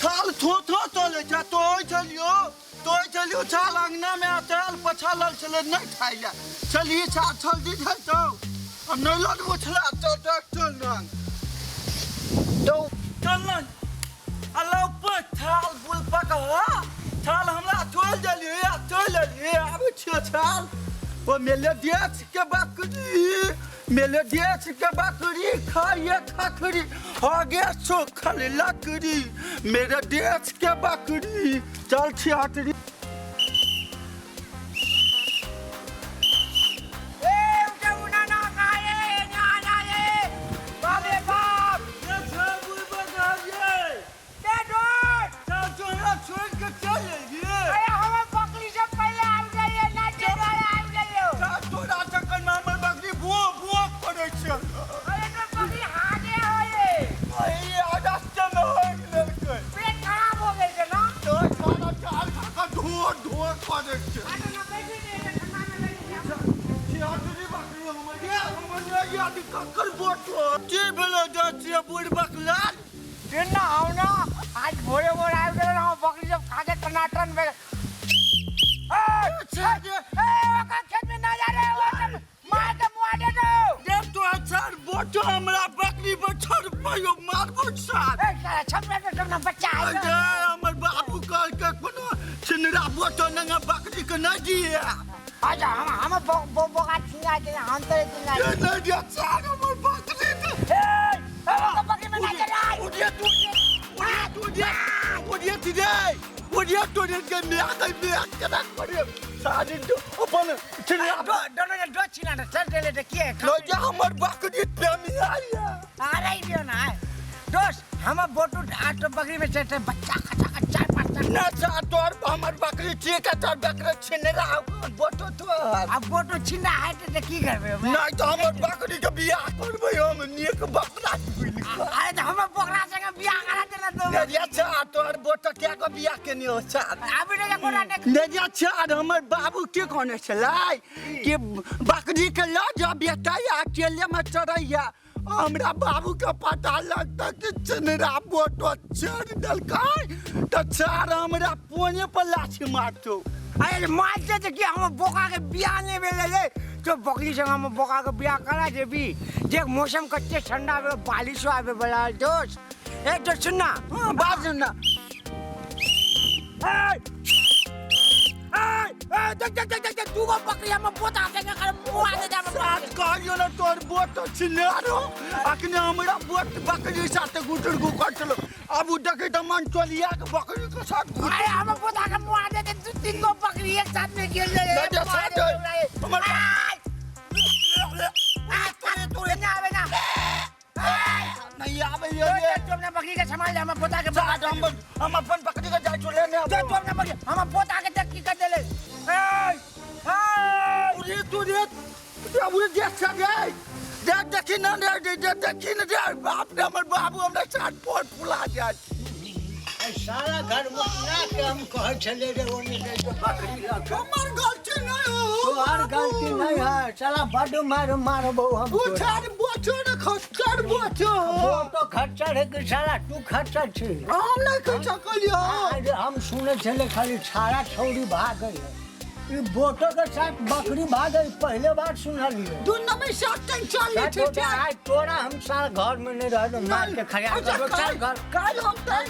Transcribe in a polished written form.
थाल थो तोले जा चलियो चाल अंगना में आचाल पछालल चले नहीं खाइला चलिए चाल चल दी है तो अब नहीं लग उछला चल अल्लाह पर थाल बुल पका थाल हमरा तोल जलिए अब छाल वो मेले देश के बकरी खाइए खखरी आगे सोखल लकड़ी मेरे देश के बकरी चल छियातरी आज भोरे बकरी जब खा के टनाटन में खेत में ना जा रहे मार के मुआ दे दो जब तो सर बोटो हमरा बकरी पर छोड़ पायो मार बोट सर छमरा तो सब बच्चा है हमर बाबू कल के कोनो छिनरा बोटो नंगा बकरी के ना दिए आजा हम बोका छिंगा के हम तो छिंगा ये नहीं दिया सर हमर बकरी ए बकरी में ना चला उड़िया today के में आके कदा करे साजिन तो अपन छिनरा दोनों ने दो छिना चल देले त के लो जा हमर बकरी प्रेमी आया अरे दियो ना दोस्त हम बोटू आठ बकरी में चढ़ते बच्चा खचा खचा पांच ना जा तोर हमर बकरी ठीक है तोर बकरी छिनरा बोटो तो अब बोटो छिना है त की करबे ना तो हमर बकरी के बियाह करबे हम नेक बकरा अरे त हम बकरा संगे बियाह करा देना तो ने अच्छा तोर बोटो क्या को बियाह केनी हो छ अभी ने कोना ने अच्छा हमर बाबू के कोने छलाई कि बकरी के ल जा बेटा अकेले में चढ़ैया हमरा बाबू के पता लगता कि छिनरा बोटो चढ़ दलकै त चार हमरा पोने पर लाठी मारतो अरे मारते त कि हम बोका के बियाह ने भेले तो बकरी संग हम बोका के बियाह करा देबी देख मौसम कच्चे ठंडा में बारिश आवे बला दोस्त एक तो सुनना बात सुनना देख तू बकरी हम बोता के कर मुआ दे जा साथ कहियो न तोर बोट छिनारो अखने हमरा बोट बकरी साथ गुटर गु कटलो अब देखे त मन चलिया के बकरी के साथ अरे हम बोता के मुआ दे दू तीन गो बकरी एक साथ में खेल ले हमर तोरे ना आवे ना नहीं आवे ये तुमने बकरी के संभाल हम बोता के साथ हम अपन बकरी के जाय चले ने तुमने बकरी हम बोता के देख की कर देले उरे तू देख देखी ना देखी ना बाप रे हमर बाबू हमरा साथ पोट फुला जात सारा घर में ना के हम कह चले रे ओनी के बकरी हमर गलती नहीं हो तोहर गलती नहीं है साला बड मारबो हम उठार बोचो न खच्चर बोचो तो खच्चर है कि साला तू खच्चर छी हम नहीं खच्चर कलियो अरे हम सुने चले खाली छाड़ा छौरी भाग गई ये बोटो के साथ बकरी भाग गई पहले बार सुनलिए दुनिया में साथ चल थे आज तोरा हम साल घर में नहीं रह मार के खया चल घर काल हम तय